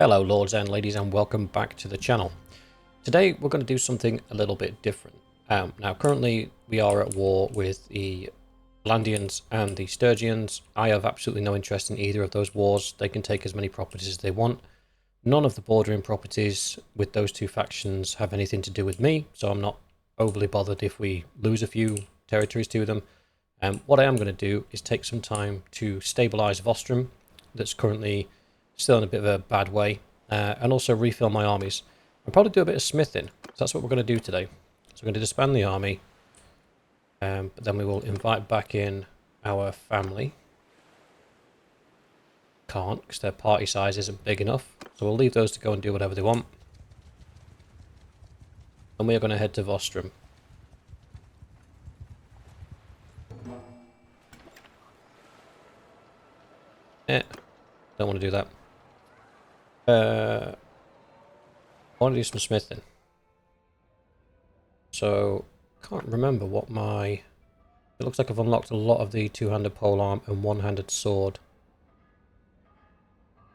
Hello lords and ladies, and welcome back to the channel. Today we're going to do something a little bit different. Now currently we are at war with the Landians and the Sturgians. I have absolutely no interest in either of those wars. They can take as many properties as they want. None of the bordering properties with those two factions have anything to do with me, so I'm not overly bothered if we lose a few territories to them. What I am going to do is take some time to stabilise Vostrum, that's currently still in a bit of a bad way, and also refill my armies. I'll probably do a bit of smithing, so that's what we're going to do today. So we're going to disband the army, but then we will invite back in our family. Can't, because their party size isn't big enough, so we'll leave those to go and do whatever they want. And we are going to head to Vostrum. Don't want to do that. I want to do some smithing. So, can't remember what my... It looks like I've unlocked a lot of the two-handed polearm and one-handed sword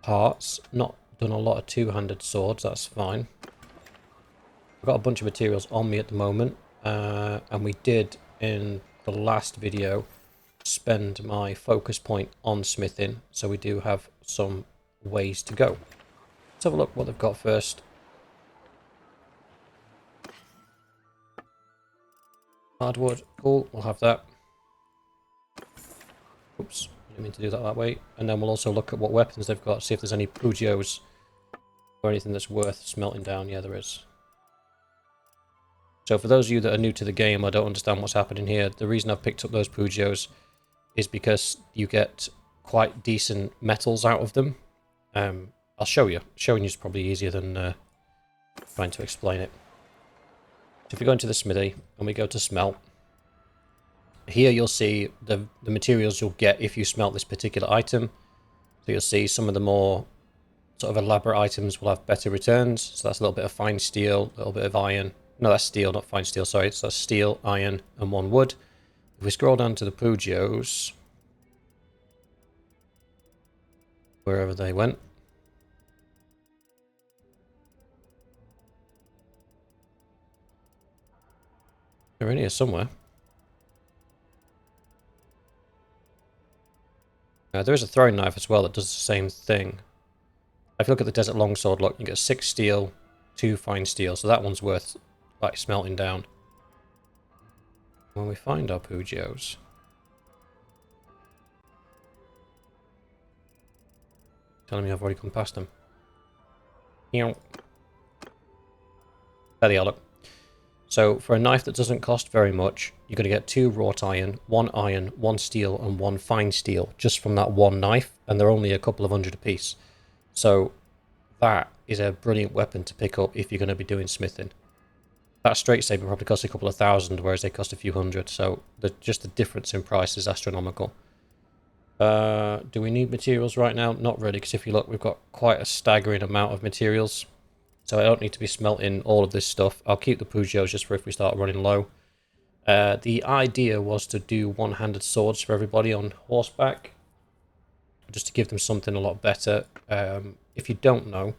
parts. Not done a lot of two-handed swords, that's fine. I've got a bunch of materials on me at the moment, and we did, in the last video, spend my focus point on smithing, so we do have some ways to go. Let's have a look what they've got first. Hardwood, cool, we'll have that. Oops, I didn't mean to do that way. And then we'll also look at what weapons they've got, see if there's any Pugios or anything that's worth smelting down. Yeah, there is. So for those of you that are new to the game, I don't understand what's happening here. The reason I've picked up those Pugios is because you get quite decent metals out of them. I'll show you. Showing you is probably easier than trying to explain it. So if we go into the smithy and we go to smelt, here you'll see the materials you'll get if you smelt this particular item. So you'll see some of the more sort of elaborate items will have better returns. So that's a little bit of fine steel, a little bit of iron. No, that's steel, not fine steel, sorry. So that's steel, iron, and one wood. If we scroll down to the Pugios, wherever they went, they're in here somewhere. There is a throwing knife as well that does the same thing. If you look at the Desert Longsword, look, you get 6 steel, 2 fine steel, so that one's worth like smelting down. When we find our Pugios, telling me I've already come past them. There they are, look. So for a knife that doesn't cost very much, you're going to get 2 wrought iron, 1 steel, and 1 fine steel just from that one knife, and they're only a couple of hundred apiece. So that is a brilliant weapon to pick up if you're going to be doing smithing. That straight saber probably costs a couple of thousand, whereas they cost a few hundred, so just the difference in price is astronomical. Do we need materials right now? Not really, because if you look, we've got quite a staggering amount of materials. So I don't need to be smelting all of this stuff. I'll keep the Pugios just for if we start running low. The idea was to do one-handed swords for everybody on horseback, just to give them something a lot better. If you don't know,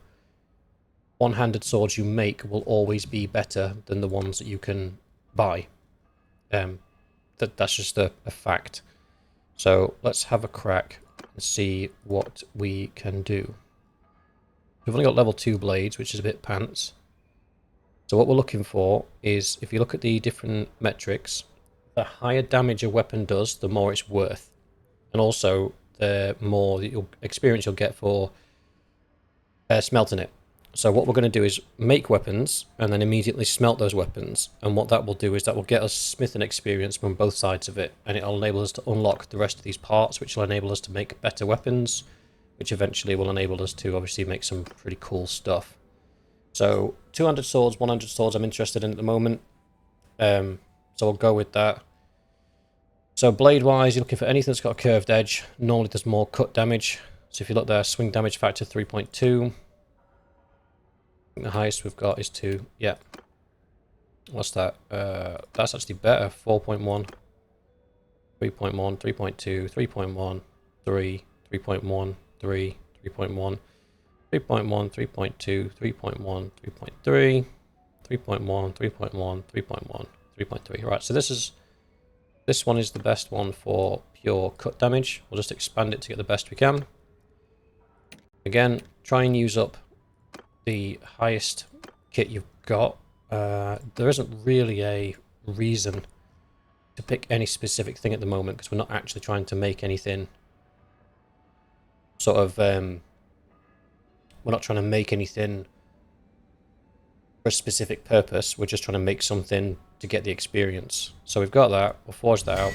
one-handed swords you make will always be better than the ones that you can buy. That's just a fact. So let's have a crack and see what we can do. We've only got level 2 blades, which is a bit pants. So what we're looking for is, if you look at the different metrics, the higher damage a weapon does, the more it's worth. And also, the more experience you'll get for smelting it. So what we're going to do is make weapons, and then immediately smelt those weapons. And what that will do is that will get us smithing experience from both sides of it. And it'll enable us to unlock the rest of these parts, which will enable us to make better weapons, which eventually will enable us to obviously make some pretty cool stuff. So 200 swords, 100 swords I'm interested in at the moment. So I'll go with that. So blade wise, you're looking for anything that's got a curved edge. Normally there's more cut damage. So if you look there, swing damage factor 3.2. The highest we've got is 2. Yeah. What's that? That's actually better. 4.1. 3.1, 3.2, 3.1, 3, 3.1, 3, 3.1. 3.1, 3.2, 3.1, 3.3, 3.1, 3.1, 3.1, 3.3. Right, so this one is the best one for pure cut damage. We'll just expand it to get the best we can. Again, try and use up the highest kit you've got. There isn't really a reason to pick any specific thing at the moment because we're not actually trying to make anything sort of we're not trying to make anything for a specific purpose. We're just trying to make something to get the experience. So we've got that. We'll forge that out.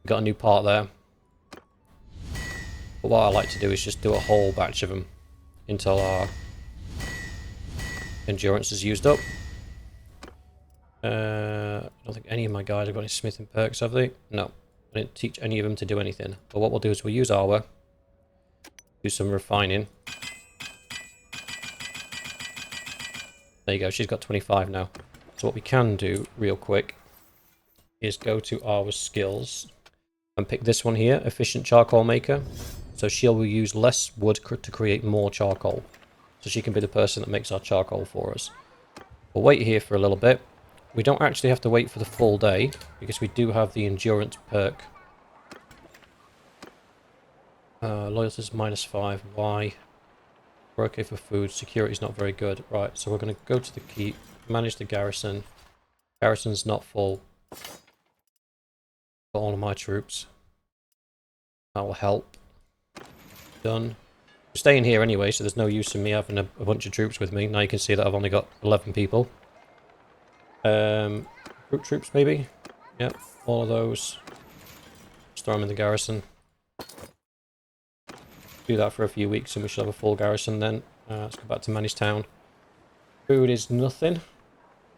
We've got a new part there. But what I like to do is just do a whole batch of them until our endurance is used up. I don't think any of my guys have got any smithing perks, have they? No. I didn't teach any of them to do anything. But what we'll do is we'll use Arwa, do some refining. There you go, she's got 25 now. So what we can do, real quick, is go to Arwa's skills and pick this one here, Efficient Charcoal Maker. So she will use less wood to create more charcoal. So she can be the person that makes our charcoal for us. We'll wait here for a little bit. We don't actually have to wait for the full day, because we do have the endurance perk. Loyalty is -5. Why? We're okay for food. Security is not very good. Right, so we're going to go to the keep, manage the garrison. Garrison's not full. Got all of my troops. That will help. Done. I'm staying here anyway, so there's no use in me having a bunch of troops with me. Now you can see that I've only got 11 people. Group troops maybe? Yep, all of those. Just throw them in the garrison. Do that for a few weeks and we should have a full garrison then. Let's go back to Manny's town. Food is nothing.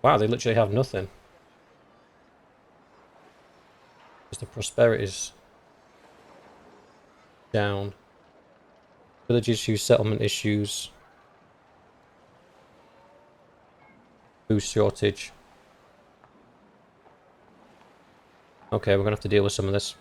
Wow, they literally have nothing. Because the prosperity's down. Village issues, settlement issues. Food shortage. Okay, we're gonna have to deal with some of this.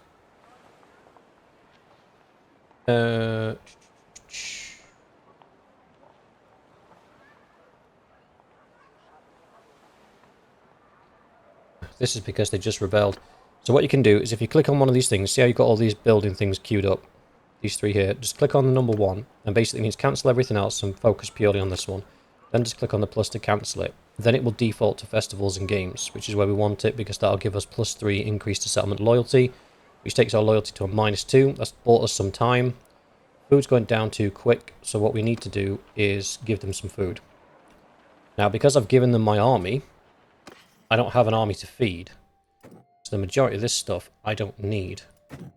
This is because they just rebelled. So what you can do is if you click on one of these things, see how you've got all these building things queued up? These three here. Just click on the number 1, and basically means cancel everything else and focus purely on this one. Then just click on the plus to cancel it. Then it will default to festivals and games, which is where we want it, because that'll give us +3 increase to settlement loyalty, which takes our loyalty to a -2. That's bought us some time. Food's going down too quick, so what we need to do is give them some food. Now, because I've given them my army, I don't have an army to feed. So the majority of this stuff I don't need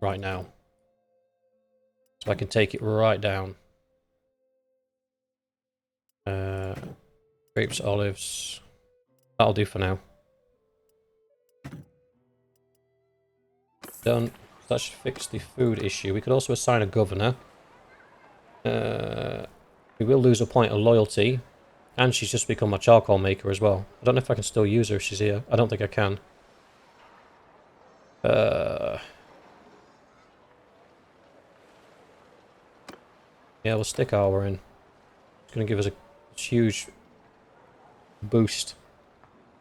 right now. So I can take it right down. Grapes, olives. That'll do for now. Done. That should fix the food issue. We could also assign a governor. We will lose a point of loyalty. And she's just become my charcoal maker as well. I don't know if I can still use her if she's here. I don't think I can. Yeah, we'll stick our in. It's going to give us a huge boost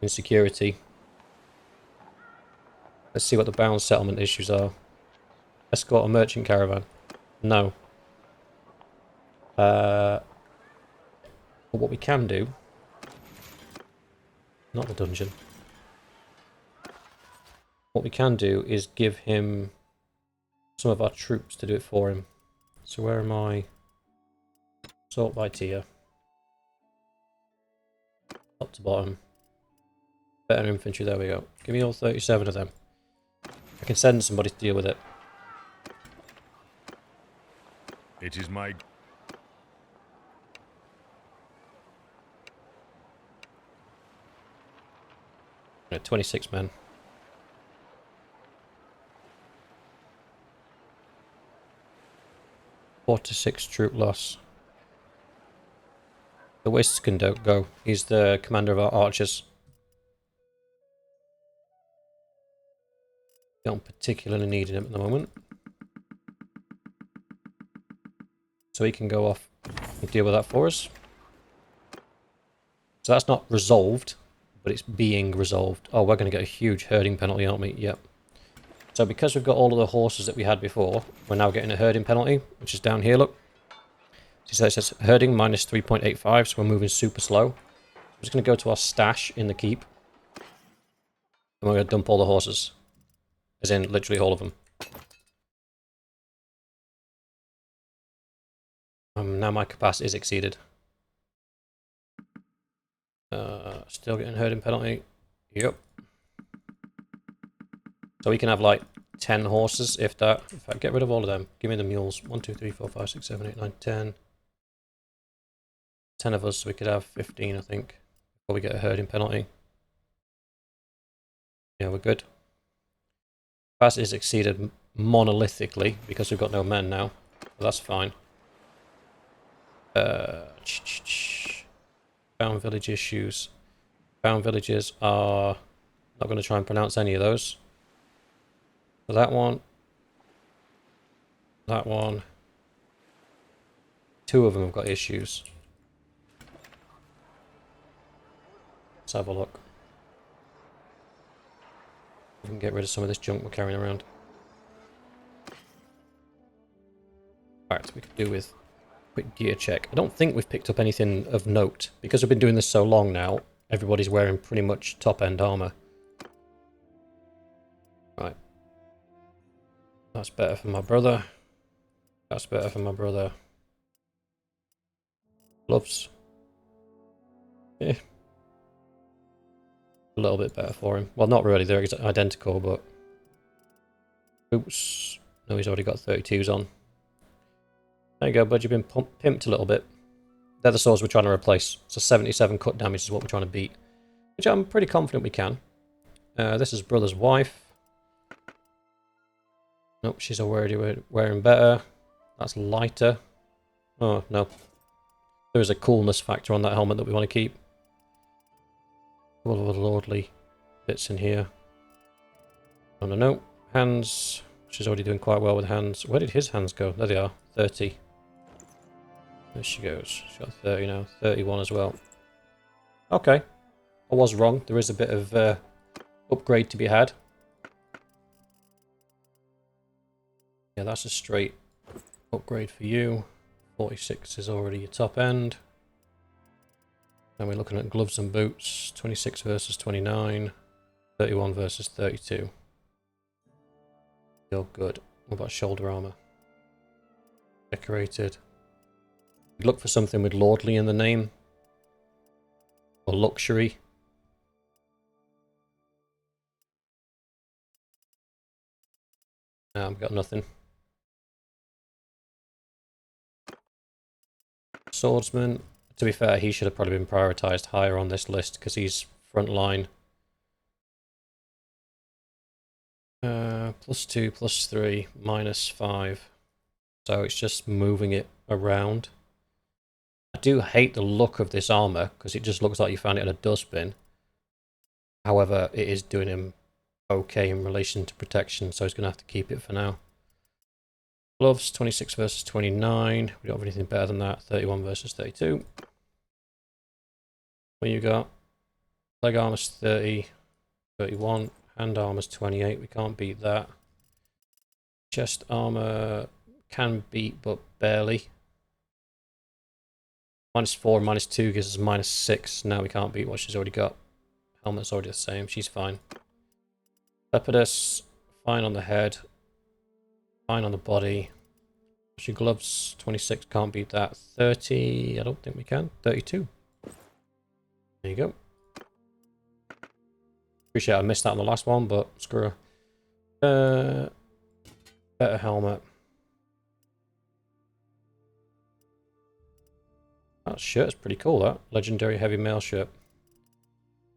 in security. Let's see what the bound settlement issues are. Escort a merchant caravan. No. But what we can do... Not the dungeon. What we can do is give him some of our troops to do it for him. So where am I? Sort by tier. Top to bottom. Better infantry, there we go. Give me all 37 of them. I can send somebody to deal with it. It is my... 26 men. Four to 6 troop loss. The Wisps can go. He's the commander of our archers. Don't particularly need him at the moment. So he can go off can deal with that for us. So that's not resolved, but it's being resolved. Oh, we're going to get a huge herding penalty, aren't we? Yep. So because we've got all of the horses that we had before, we're now getting a herding penalty, which is down here, look. So it says herding minus 3.85, so we're moving super slow. I'm just going to go to our stash in the keep. And we're going to dump all the horses. As in, literally all of them. Now my capacity is exceeded. Still getting herding penalty. Yep. So we can have like 10 horses, if that. In fact, get rid of all of them. Give me the mules. 1, 2, 3, 4, 5, 6, 7, 8, 9, 10. 10 of us, so we could have 15, I think. Before we get a herding penalty. Yeah, we're good. Capacity is exceeded monolithically because we've got no men now. But that's fine. Bound village issues. Bound villages are... Not going to try and pronounce any of those. So that one. That one. 2 of them have got issues. Let's have a look. We can get rid of some of this junk we're carrying around. Alright, we could do with a quick gear check. I don't think we've picked up anything of note. Because we've been doing this so long now, everybody's wearing pretty much top-end armor. Right. That's better for my brother. That's better for my brother. Gloves. Yeah. A little bit better for him. Well, not really. They're identical, but... Boots. No, he's already got 32s on. There you go, bud. You've been pimped a little bit. They're the swords we're trying to replace. So 77 cut damage is what we're trying to beat. Which I'm pretty confident we can. This is brother's wife. Nope, she's already wearing better. That's lighter. Oh, no. There is a coolness factor on that helmet that we want to keep. All of the lordly bits in here. Oh, no, no. Hands. She's already doing quite well with hands. Where did his hands go? There they are. 30. There she goes. She's got 30 now. 31 as well. Okay. I was wrong. There is a bit of upgrade to be had. Yeah, that's a straight upgrade for you. 46 is already your top end. And we're looking at gloves and boots. 26 versus 29. 31 versus 32. Still good. What about shoulder armor? Decorated. Look for something with lordly in the name. Or luxury. I've got nothing. Swordsman. To be fair, he should have probably been prioritised higher on this list because he's front line. +2, +3, -5. So it's just moving it around. I do hate the look of this armour because it just looks like you found it in a dustbin. However, it is doing him okay in relation to protection, so he's going to have to keep it for now. Gloves, 26 versus 29. We don't have anything better than that. 31 versus 32. What you got? Leg armor's 30, 31. Hand armor's 28. We can't beat that. Chest armor can beat, but barely. -4 and -2 gives us -6. Now we can't beat what she's already got. Helmet's already the same. She's fine. Leopardus, fine on the head. Fine on the body. She gloves, 26, can't beat that. 30, I don't think we can. 32. There you go. Appreciate I missed that on the last one, but screw her. Better helmet. That shirt's pretty cool, that. Legendary heavy mail shirt.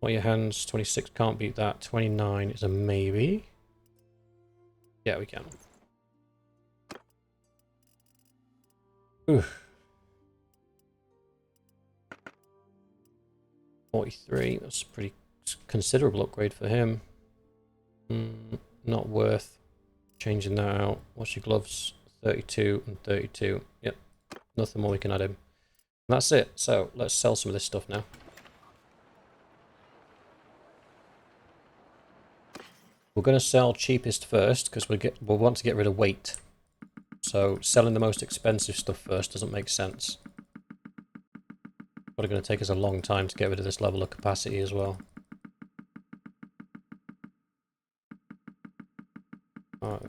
What are your hands? 26, can't beat that. 29 is a maybe. Yeah, we can. Oof. 43, that's a pretty considerable upgrade for him. Not worth changing that out. What's your gloves? 32 and 32. Yep, nothing more we can add him. And that's it. So let's sell some of this stuff now. We're going to sell cheapest first because we'll want to get rid of weight. So selling the most expensive stuff first doesn't make sense. Probably going to take us a long time to get rid of this level of capacity as well. There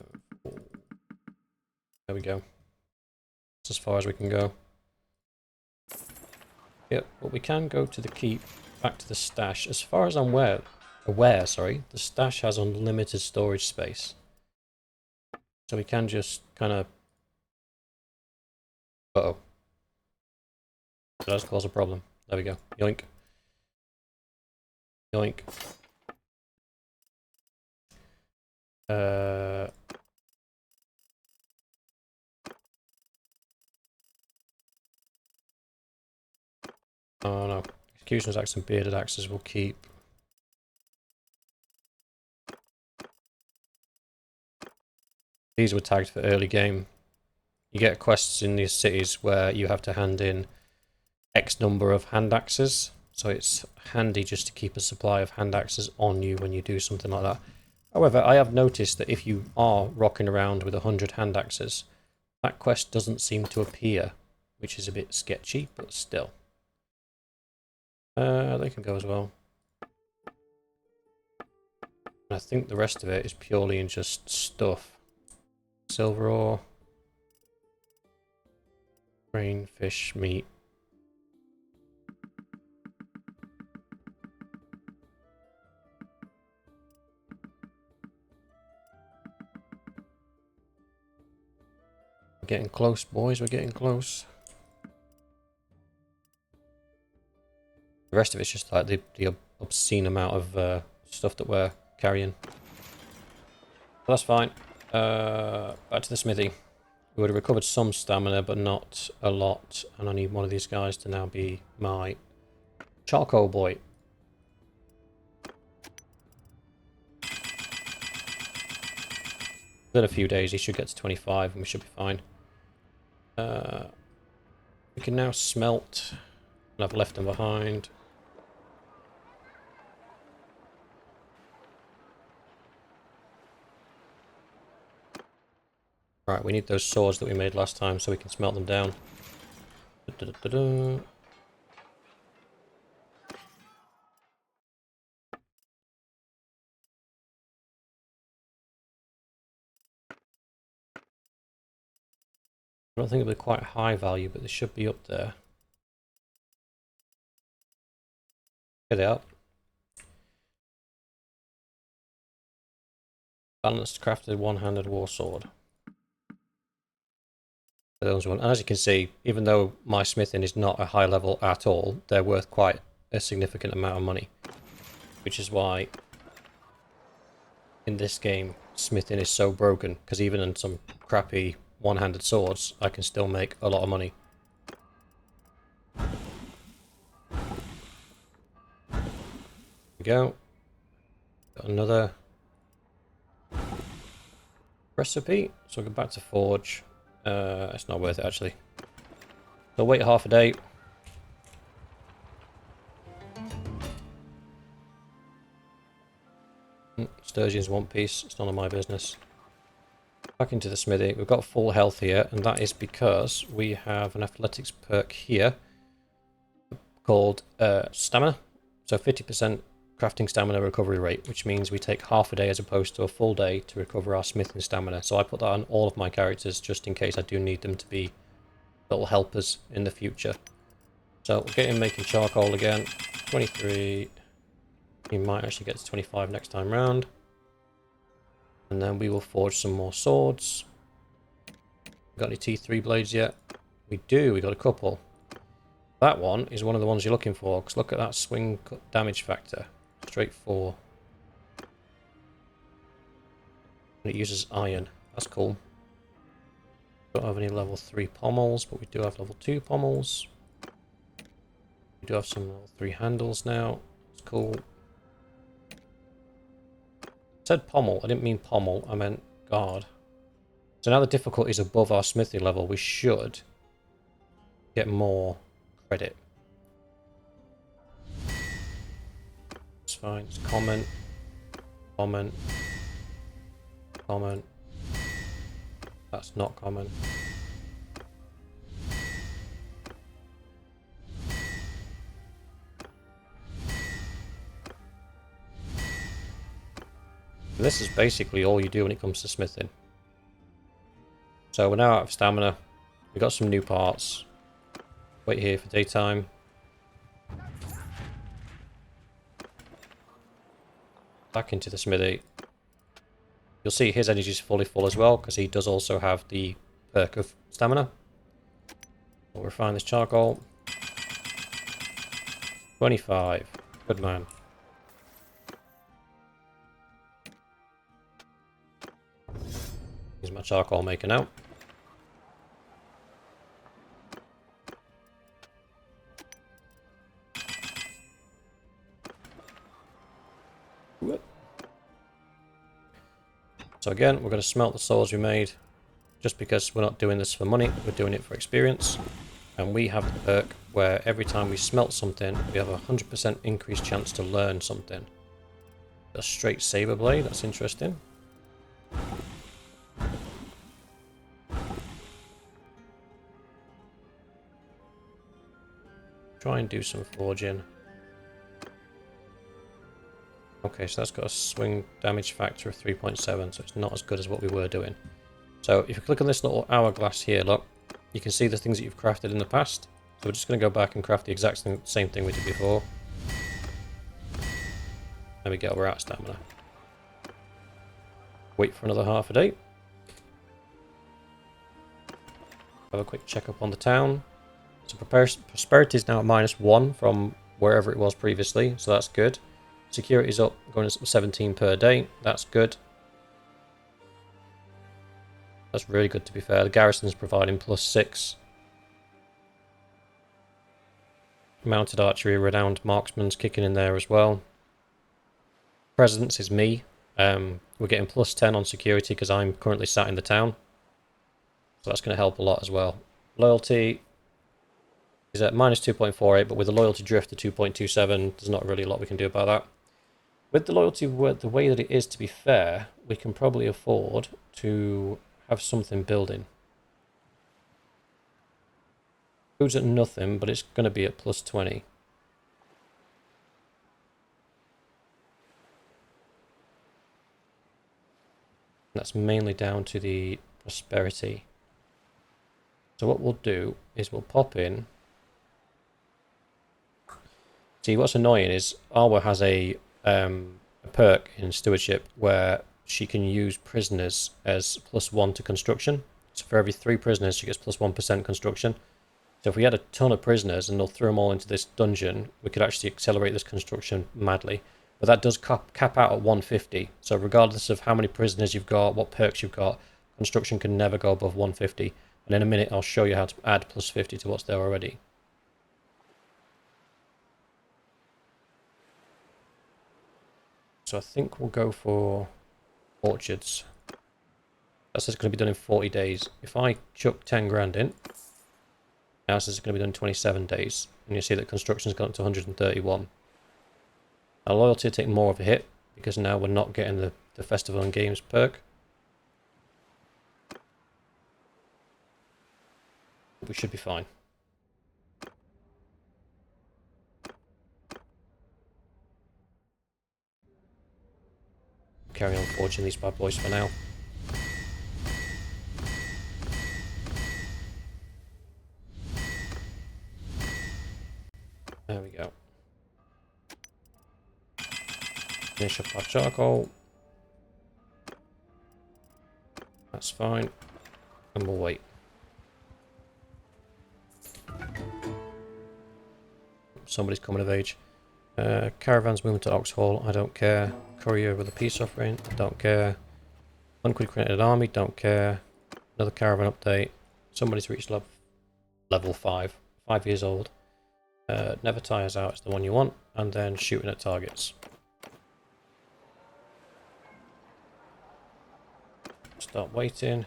we go. That's as far as we can go. Yep, but we can go to the keep, back to the stash. As far as I'm aware, the stash has unlimited storage space. So we can just kind of... Uh-oh. That does cause a problem. There we go. Yoink. Yoink. Oh no. Executioner's axe and bearded axes will keep. These were tagged for early game. You get quests in these cities where you have to hand in X number of hand axes. So it's handy just to keep a supply of hand axes on you when you do something like that. However, I have noticed that if you are rocking around with 100 hand axes, that quest doesn't seem to appear, which is a bit sketchy, but still. They can go as well. I think the rest of it is purely in just stuff. Silver ore. Grain, fish, meat. We're getting close, boys, we're getting close. The rest of it's just like the obscene amount of stuff that we're carrying. But that's fine. Back to the smithy. We would have recovered some stamina, but not a lot. And I need one of these guys to now be my charcoal boy. Within a few days, he should get to 25, and we should be fine. We can now smelt, and I've left them behind. Right, we need those swords that we made last time so we can smelt them down. I don't think it'll be quite high value, but they should be up there. Here they are. Balanced crafted one-handed war sword. And as you can see, even though my smithing is not a high level at all, they're worth quite a significant amount of money. Which is why in this game smithing is so broken, because even in some crappy one-handed swords I can still make a lot of money. There we go. Got another recipe, so we'll go back to forge. It's not worth it actually. So wait half a day. Sturgeon's one piece, it's none of my business. Back into the smithy. We've got full health here, and that is because we have an athletics perk here called stamina. So 50% crafting stamina recovery rate, which means we take half a day as opposed to a full day to recover our smithing stamina. So I put that on all of my characters just in case I do need them to be little helpers in the future. So we'll get him making charcoal again. 23. He might actually get to 25 next time round. And then we will forge some more swords. Got any T3 blades yet? We do, we got a couple. That one is one of the ones you're looking for, because look at that swing damage factor. Straight 4. And it uses iron. That's cool. Don't have any level 3 pommels, but we do have level 2 pommels. We do have some level 3 handles now. It's cool. I said pommel, I didn't mean pommel, I meant guard. So now the difficulty is above our smithy level, we should get more Credit. It's fine. It's common. Common. Common. That's not common. This is basically all you do when it comes to smithing. So we're now out of stamina. We got some new parts. Wait here for daytime. Back into the smithy. You'll see his energy is fully full as well, because he does also have the perk of stamina. We'll refine this charcoal. 25. Good man. Here's my charcoal maker now. So again, we're going to smelt the swords we made. Just because we're not doing this for money, we're doing it for experience. And we have the perk where every time we smelt something, we have a 100% increased chance to learn something. A straight saber blade, that's interesting. Try and do some forging. Okay, so that's got a swing damage factor of 3.7, so it's not as good as what we were doing. So if you click on this little hourglass here, look, you can see the things that you've crafted in the past. So we're just going to go back and craft the exact same thing we did before. There we go, we're out of stamina. Wait for another half a day. Have a quick check up on the town. So prosperity is now at -1 from wherever it was previously, so that's good. Security's up, going to 17 per day, that's good. That's really good, to be fair. The garrison's providing +6. Mounted archery, renowned marksman's kicking in there as well. Presence is me. We're getting +10 on security because I'm currently sat in the town. So that's going to help a lot as well. Loyalty is at -2.48, but with the loyalty drift to 2.27, there's not really a lot we can do about that. With the loyalty, the way that it is, to be fair, we can probably afford to have something building. Food's at nothing, but it's going to be at +20. That's mainly down to the prosperity. So what we'll do is we'll pop in. See, what's annoying is Arwa has a perk in stewardship where she can use prisoners as +1 to construction. So for every 3 prisoners, she gets +1% construction. So if we had a ton of prisoners and they'll throw them all into this dungeon, we could actually accelerate this construction madly. But that does cap out at 150. So regardless of how many prisoners you've got, what perks you've got, construction can never go above 150. And in a minute, I'll show you how to add +50 to what's there already. So I think we'll go for orchards. That says it's going to be done in 40 days. If I chuck 10 grand in, now it says it's going to be done in 27 days. And you see that construction's gone up to 131. Our loyalty will take more of a hit, because now we're not getting the Festival and Games perk. We should be fine. Carry on forging these bad boys for now. There we go. Finish up our charcoal. That's fine. And we'll wait. Somebody's coming of age. Caravans moving to Oxhall, I don't care. Courier with a peace offering, don't care. Unquid created army, don't care. Another caravan update. Somebody's reached level 5. 5 years old. Never tires out is the one you want. And then shooting at targets. Start waiting.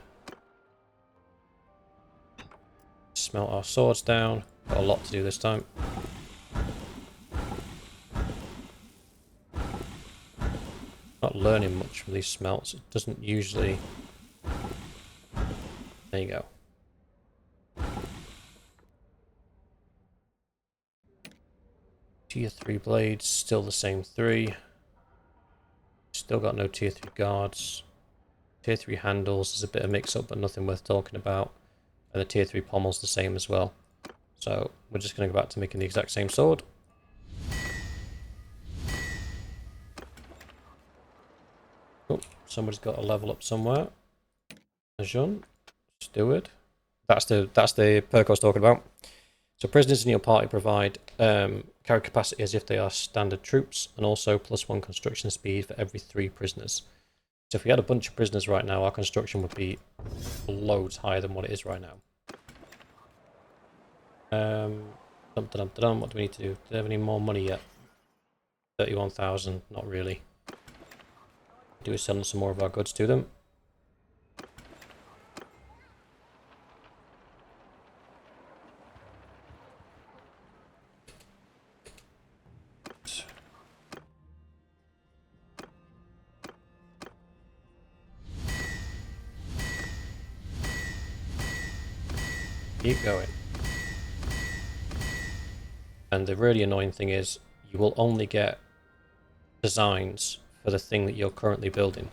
Smelt our swords down. Got a lot to do this time. Not learning much from these smelts. It doesn't usually... There you go. Tier 3 blades, still the same 3. Still got no tier 3 guards. Tier 3 handles is a bit of mix-up, but nothing worth talking about. And the tier 3 pommel's the same as well. So we're just going to go back to making the exact same sword. Oh, somebody's got a level up somewhere. Jean, steward. That's the perk I was talking about. So prisoners in your party provide carry capacity as if they are standard troops, and also +1 construction speed for every 3 prisoners. So if we had a bunch of prisoners right now, our construction would be loads higher than what it is right now. What do we need to do? Do they have any more money yet? 31,000, not really. Do we sell some more of our goods to them? Keep going. And the really annoying thing is, you will only get designs for the thing that you're currently building.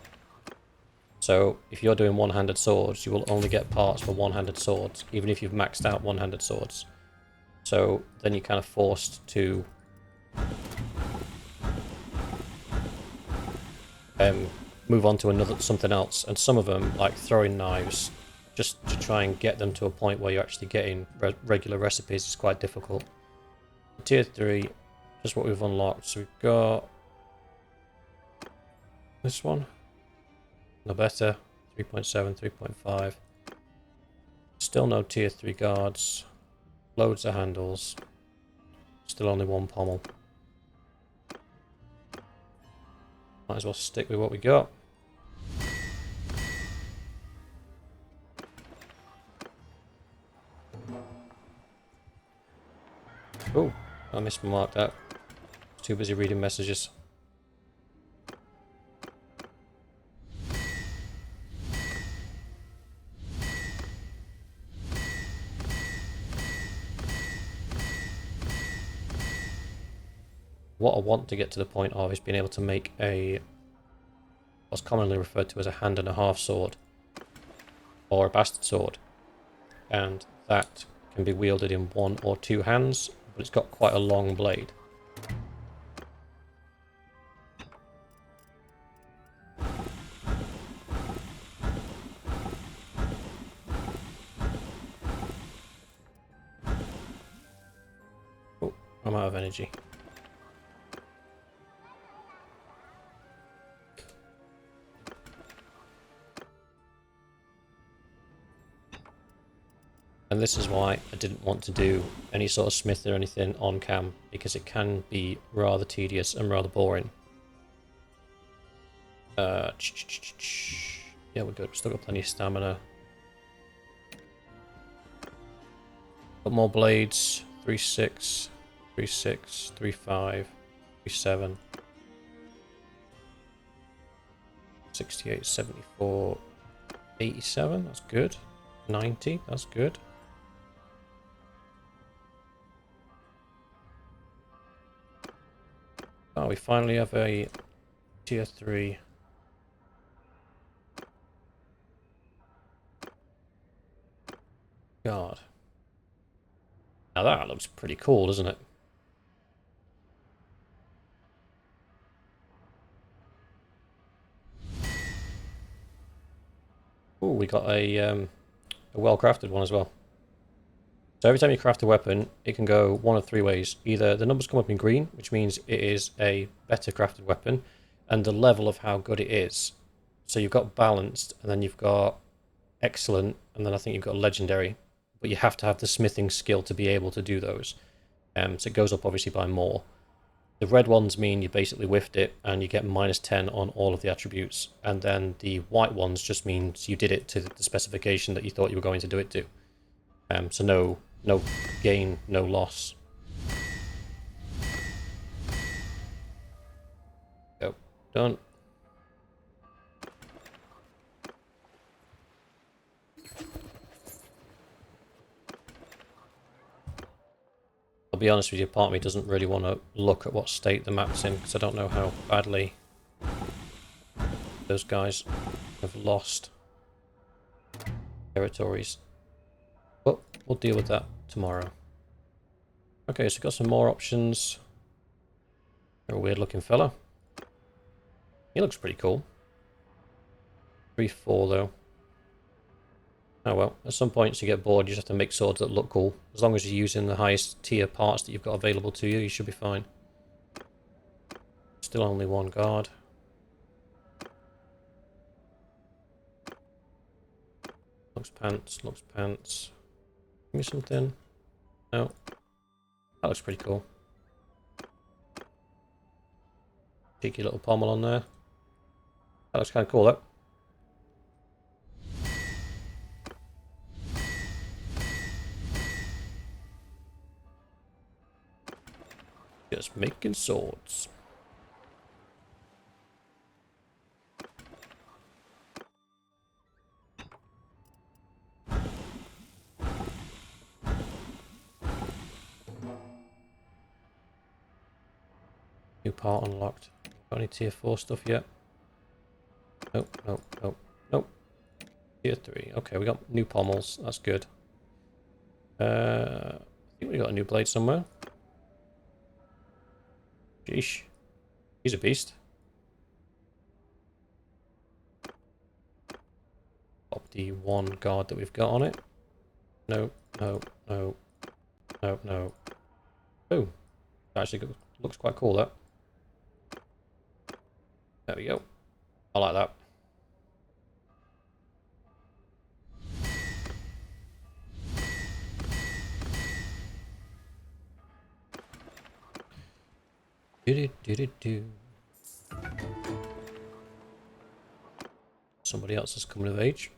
So if you're doing one-handed swords, you will only get parts for one-handed swords, even if you've maxed out one-handed swords. So then you're kind of forced to move on to something else. And some of them, like throwing knives, just to try and get them to a point where you're actually getting regular recipes is quite difficult. Tier 3, just what we've unlocked. So we've got this one. No better. 3.7, 3.5. Still no tier 3 guards. Loads of handles. Still only 1 pommel. Might as well stick with what we got. Oh, I mismarked that. Too busy reading messages. What I want to get to the point of is being able to make what's commonly referred to as a hand and a half sword, or a bastard sword, and that can be wielded in 1 or 2 hands, but it's got quite a long blade. Oh, I'm out of energy. And this is why I didn't want to do any sort of smith or anything on cam, because it can be rather tedious and rather boring. Yeah, we're good. We've still got plenty of stamina. Got more blades. 3.6, 3.6, 3.5, 3.7, 68, 74, 87. That's good. 90. That's good. Oh, we finally have a tier 3. God. Now that looks pretty cool, doesn't it? Oh, we got a well-crafted one as well. So every time you craft a weapon, it can go one of 3 ways. Either the numbers come up in green, which means it is a better crafted weapon, and the level of how good it is. So you've got balanced, and then you've got excellent, and then I think you've got legendary. But you have to have the smithing skill to be able to do those. So it goes up obviously by more. The red ones mean you basically whiffed it, and you get -10 on all of the attributes. And then the white ones just means you did it to the specification that you thought you were going to do it to. So no gain, no loss. Go. Done. I'll be honest with you, part of me doesn't really want to look at what state the map's in, because I don't know how badly those guys have lost territories. But we'll deal with that tomorrow. Okay, so we've got some more options. They're a weird looking fella. He looks pretty cool. 3-4 though. Oh well, at some points you get bored, you just have to make swords that look cool. As long as you're using the highest tier parts that you've got available to you, you should be fine. Still only one guard. Looks pants, looks pants. Give me something. No. That looks pretty cool. Cheeky little pommel on there. That looks kind of cool, though. Just making swords. New part unlocked. Got any tier 4 stuff yet? Nope, nope, nope, nope. Tier 3. Okay, we got new pommels. That's good. I think we got a new blade somewhere. Sheesh. He's a beast. Pop the one guard that we've got on it. No, no, no, no, no. Oh, actually looks quite cool, that. There we go. I like that. Do. Somebody else is coming of age.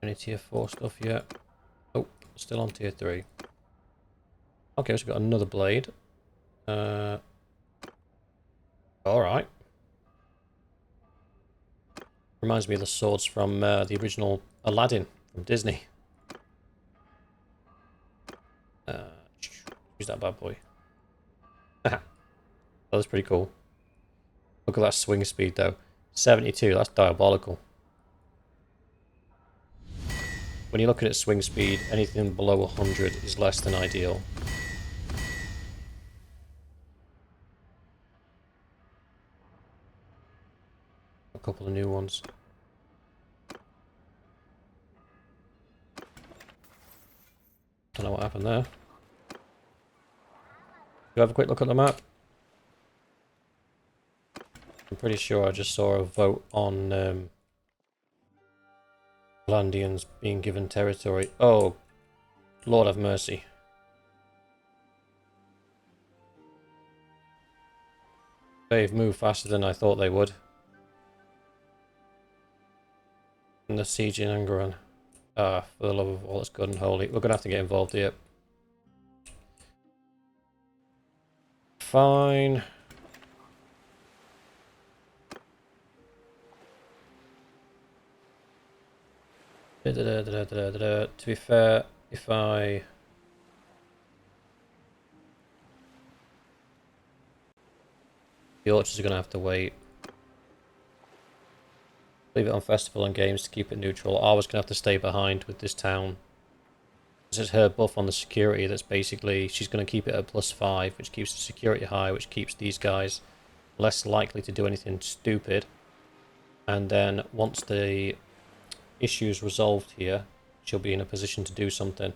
Any tier 4 stuff yet? Oh, still on tier 3. Okay, so we've got another blade. Alright. Reminds me of the swords from the original Aladdin from Disney. Use that bad boy. That was pretty cool. Look at that swing speed though. 72, that's diabolical. When you're looking at swing speed, anything below 100 is less than ideal. A couple of new ones. Don't know what happened there. Do you have a quick look at the map? I'm pretty sure I just saw a vote on Landians being given territory. Oh, Lord have mercy. They've moved faster than I thought they would. And the siege in Angeran. Ah, for the love of all that's good and holy. We're going to have to get involved here. Fine. To be fair, if I... The orchards are going to have to wait. Leave it on festival and games to keep it neutral. I was going to have to stay behind with this town. This is her buff on the security that's basically... She's going to keep it at +5, which keeps the security high, which keeps these guys less likely to do anything stupid. And then once the issue's resolved here, she'll be in a position to do something.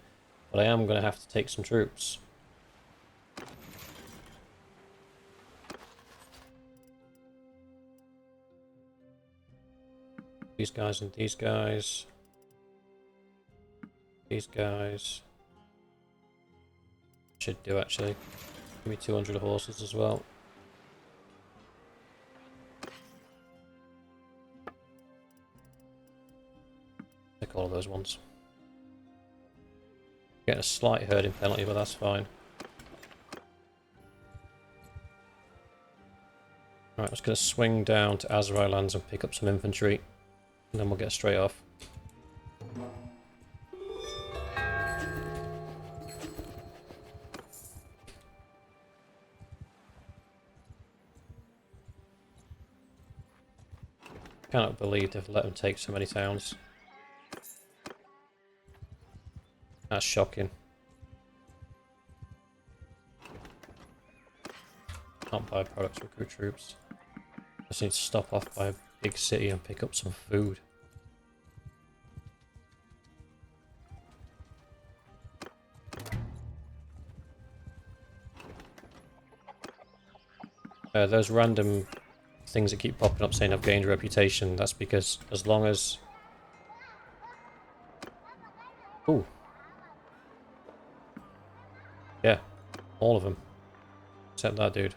But I am going to have to take some troops. These guys and these guys. These guys. should do actually. Give me 200 horses as well. Take all of those ones. Getting a slight herding penalty, but that's fine. Right, I'm just going to swing down to Aserai lands and pick up some infantry. And then we'll get straight off. Cannot believe they've let them take so many towns. That's shocking. Can't buy products, recruit troops. Just need to stop off by a big city and pick up some food. Those random things that keep popping up saying I've gained a reputation, that's because as long as... Ooh. Yeah, all of them. Except that dude.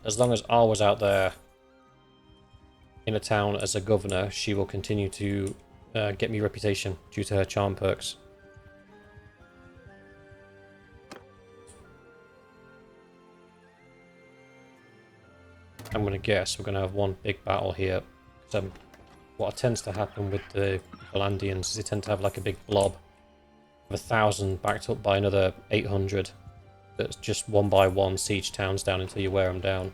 As long as R was out there in a town as a governor, she will continue to get me reputation due to her charm perks. I'm going to guess we're going to have one big battle here. So what tends to happen with the Valandians is they tend to have like a big blob of 1,000 backed up by another 800. That's just one by one siege towns down until you wear them down.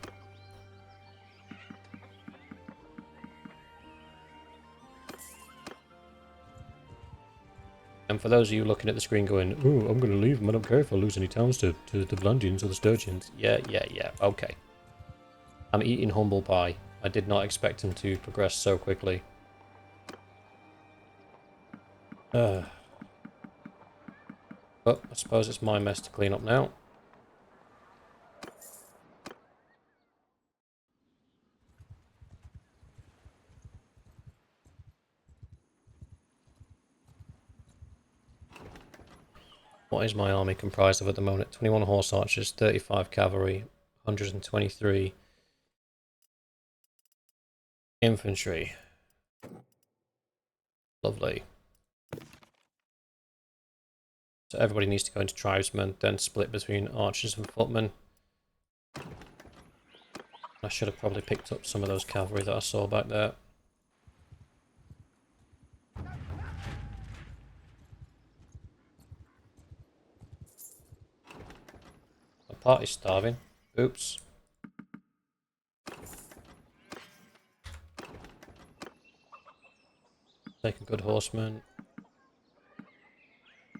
And for those of you looking at the screen going, oh, I'm going to leave them, I don't care if I lose any towns to the Valandians or the Sturgians. Yeah, okay. I'm eating humble pie. I did not expect him to progress so quickly. But I suppose it's my mess to clean up now. What is my army comprised of at the moment? 21 horse archers, 35 cavalry, 123 infantry. Lovely. So everybody needs to go into tribesmen, then split between archers and footmen. I should have probably picked up some of those cavalry that I saw back there. My party's starving. Oops. Take a good horseman.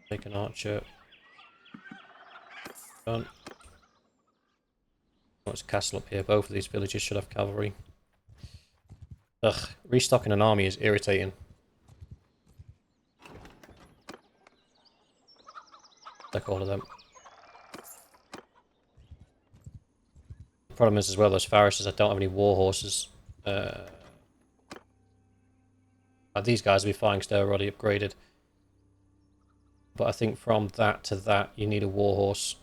Take an archer. Done. What's a castle up here? Both of these villages should have cavalry. Ugh, restocking an army is irritating. Take all of them. The problem is as well, as Faris, I don't have any war horses. These guys will be fine because they're already upgraded. But I think from that to that, you need a war horse.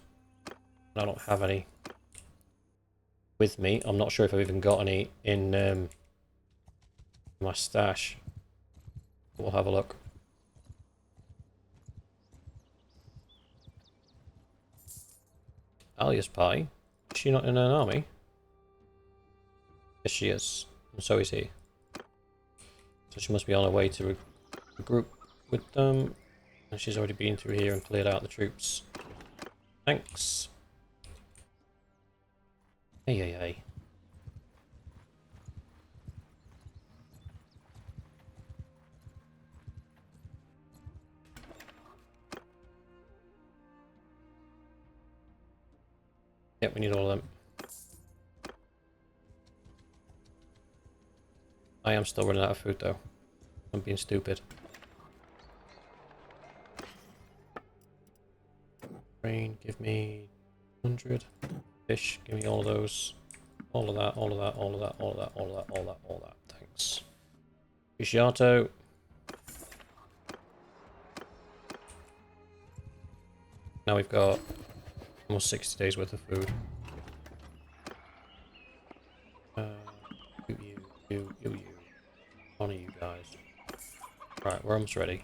And I don't have any with me. I'm not sure if I've even got any in my stash. We'll have a look. Alia's party? Is she not in an army? Yes, she is. And so is he. So she must be on her way to regroup with them. And she's already been through here and cleared out the troops. Thanks. Hey. Yep, we need all of them. I am still running out of food though. I'm being stupid. Grain, give me 100. Fish, give me all of those. All of that, all of that, all of that, all of that, all of that, all of that, all of that. Thanks. Pisciato. Now we've got almost 60 days worth of food. You. One of you guys. Right, we're almost ready.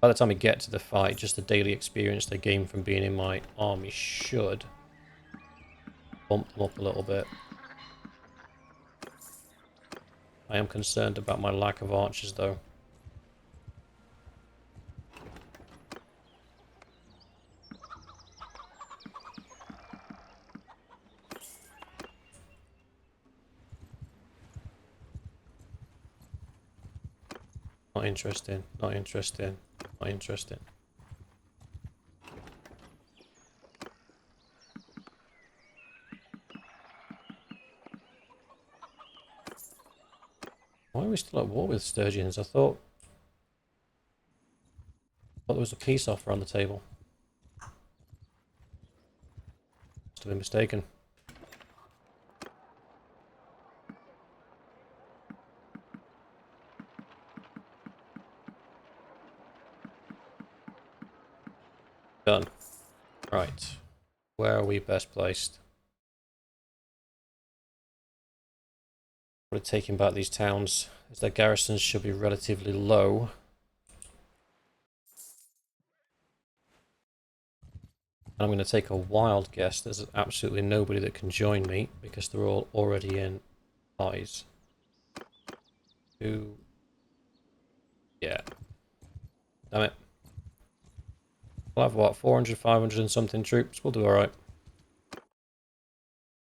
By the time we get to the fight, just the daily experience they gain from being in my army should bump them up a little bit. I am concerned about my lack of archers, though. Not interesting, not interesting, not interesting. Why are we still at war with Sturgeons? I thought there was a peace offer on the table. Must have been mistaken. Done. Right. Where are we best placed? We're taking back these towns, as their garrisons should be relatively low. And I'm going to take a wild guess. There's absolutely nobody that can join me because they're all already in parties. Two. Yeah. Damn it. We'll have what, 400, 500 and something troops? We'll do alright.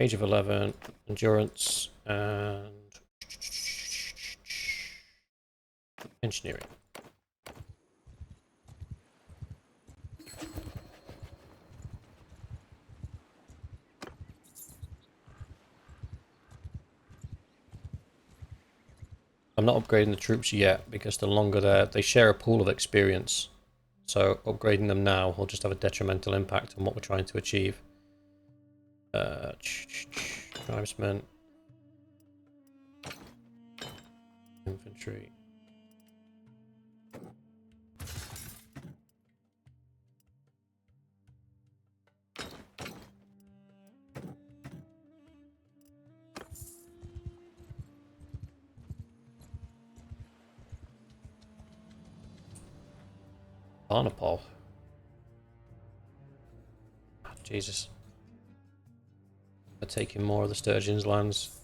Age of 11, endurance, and engineering. I'm not upgrading the troops yet because the longer they share a pool of experience. So upgrading them now will just have a detrimental impact on what we're trying to achieve. Tribesmen. Infantry. Barnapol. Oh, Jesus. They're taking more of the Sturgeon's lands.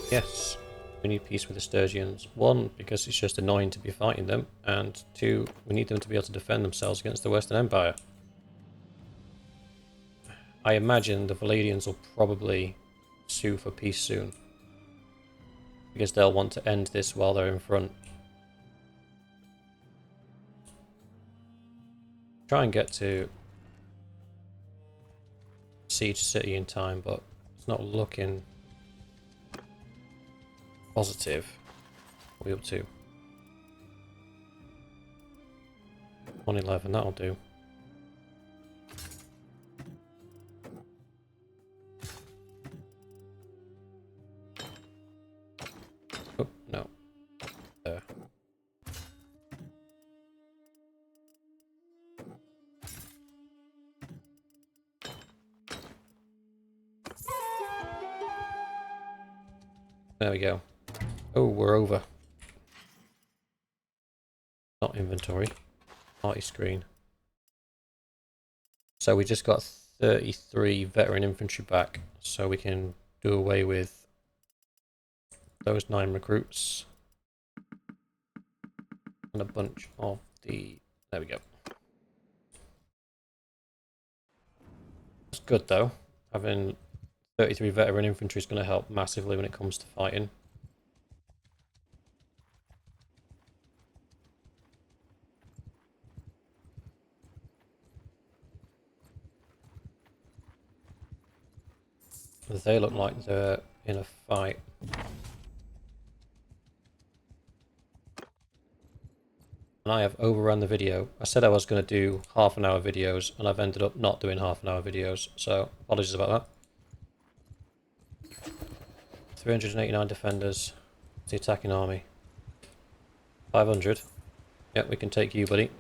Yes, we need peace with the Sturgians. One, because it's just annoying to be fighting them, and two, we need them to be able to defend themselves against the Western Empire. I imagine the Valadians will probably sue for peace soon, because they'll want to end this while they're in front. Try and get to Siege City in time, but it's not looking positive. What are we up to? 111, that'll do. Oh, no. There. There we go. Oh, we're over. Not inventory. Party screen. So we just got 33 veteran infantry back, so we can do away with those 9 recruits. And a bunch of the... There we go. It's good though. Having 33 veteran infantry is going to help massively when it comes to fighting. They look like they're in a fight. And I have overrun the video. I said I was going to do half-an-hour videos, and I've ended up not doing half-an-hour videos, so apologies about that. 389 defenders. It's the attacking army. 500. Yep, we can take you, buddy.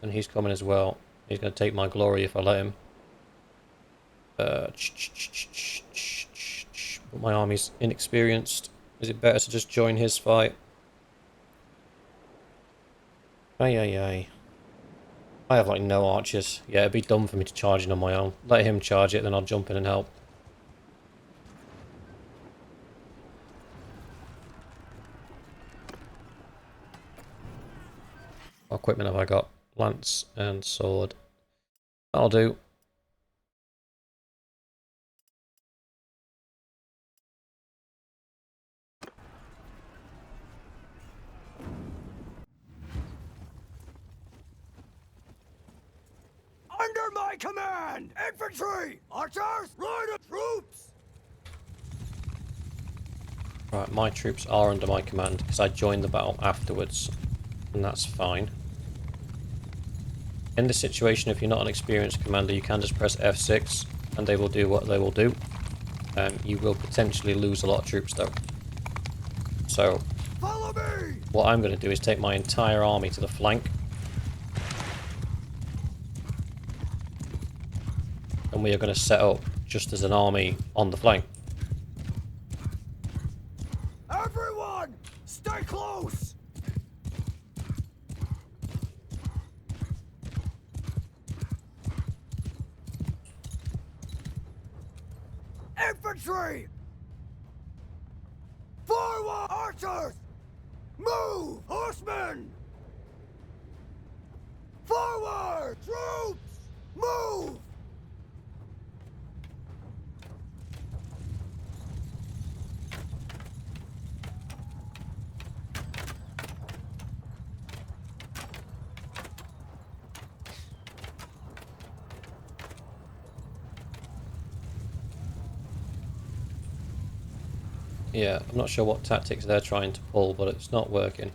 And he's coming as well. He's going to take my glory if I let him. But my army's inexperienced. Is it better to just join his fight? Ay, ay, ay. I have like no archers. Yeah, it'd be dumb for me to charge in on my own. Let him charge it, then I'll jump in and help. What equipment have I got? Lance and sword. That'll do. Under my command! Infantry! Archers! Line of troops! Right, my troops are under my command because I joined the battle afterwards. And that's fine. In this situation, if you're not an experienced commander, you can just press F6 and they will do what they will do. You will potentially lose a lot of troops though. So, Follow me! what I'm going to do is take my entire army to the flank. And we are going to set up just as an army on the flank. Everyone! Stay close! Infantry! Forward! Archers! Move! Horsemen! Forward! Troops! Move! Yeah, I'm not sure what tactics they're trying to pull, but it's not working.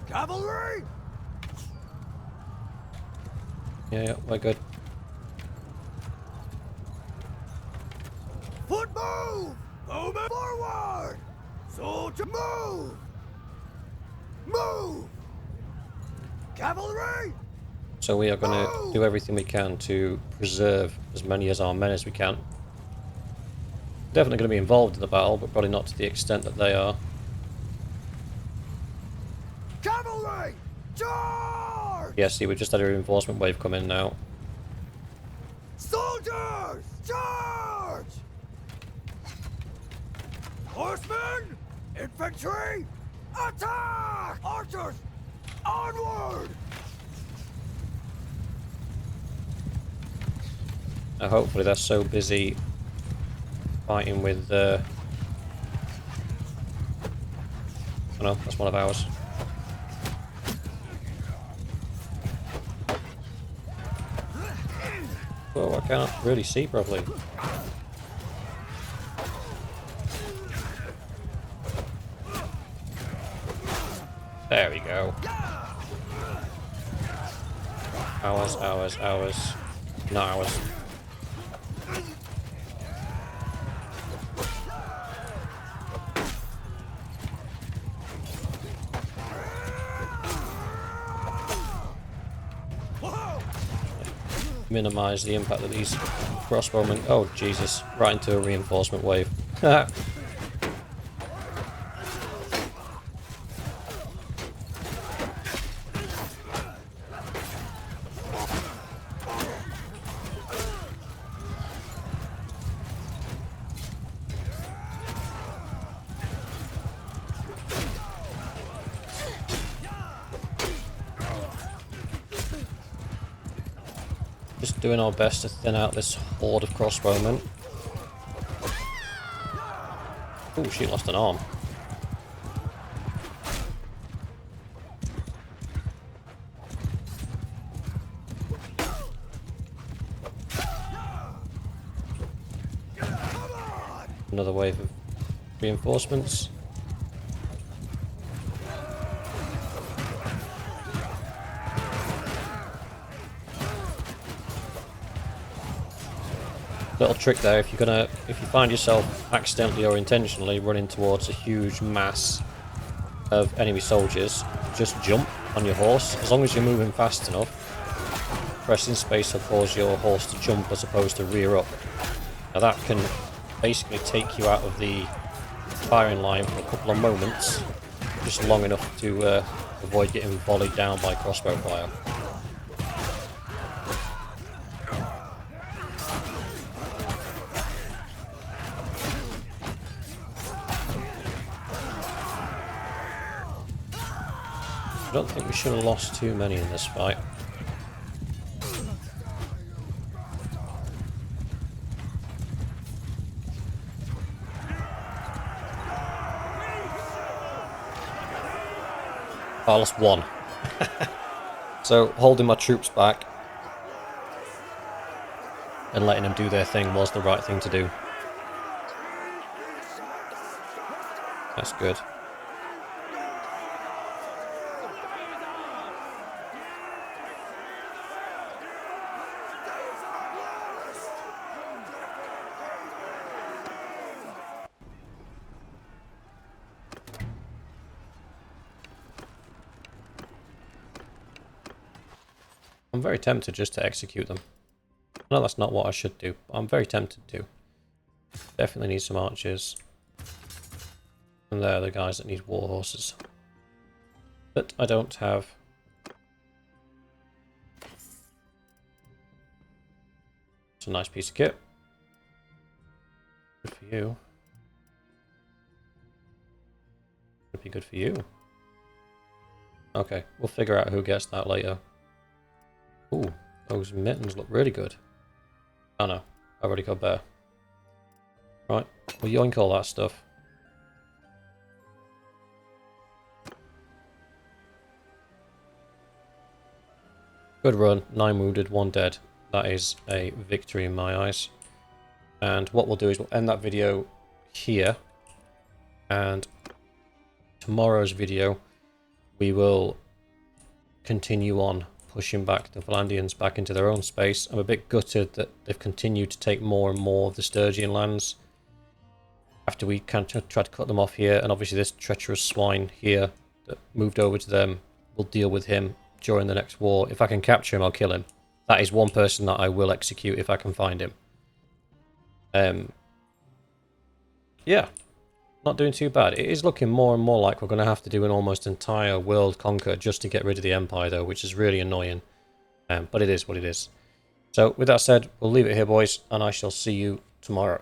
Cavalry! Yeah, we're good. Foot move! Bowman forward! Soldier move! Move! Cavalry! So we are going to do everything we can to preserve as many as our men as we can. Definitely going to be involved in the battle, but probably not to the extent that they are. Cavalry! Charge! Yeah, see, we've just had a reinforcement wave come in now. Soldiers! Charge! Horsemen! Infantry! Attack! Archers! Onward! Now hopefully they're so busy fighting with... Oh no, that's one of ours. Oh, I can't really see properly. There we go. Ours, ours, ours. Not ours. Minimize the impact of these crossbowmen. Oh, Jesus. Right into a reinforcement wave. Just doing our best to thin out this horde of crossbowmen. Oh, she lost an arm. Another wave of reinforcements. Little trick there, if you find yourself accidentally or intentionally running towards a huge mass of enemy soldiers, just jump on your horse. As long as you're moving fast enough, pressing space will cause your horse to jump as opposed to rear up. Now that can basically take you out of the firing line for a couple of moments, just long enough to avoid getting volleyed down by crossbow fire. I don't think we should have lost too many in this fight. I lost one. So holding my troops back and letting them do their thing was the right thing to do. That's good. I'm very tempted just to execute them. I know that's not what I should do, but I'm very tempted to. Definitely need some archers. And they're the guys that need war horses. But I don't have. It's a nice piece of kit. Good for you. Could be good for you. Okay, we'll figure out who gets that later. Ooh, those mittens look really good. Oh no, I've already got better. Right, we'll yoink all that stuff. Good run, 9 wounded, 1 dead. That is a victory in my eyes. And what we'll do is we'll end that video here. And tomorrow's video, we will continue on pushing back the Valandians back into their own space. I'm a bit gutted that they've continued to take more and more of the Sturgian lands after we kind of tried to cut them off here, and obviously this treacherous swine here that moved over to them, will deal with him during the next war. If I can capture him, I'll kill him. That is one person that I will execute if I can find him. Yeah, not doing too bad. It is looking more and more like we're going to have to do an almost entire world conquer just to get rid of the Empire, though, which is really annoying. But it is what it is. So, with that said, we'll leave it here, boys, and I shall see you tomorrow.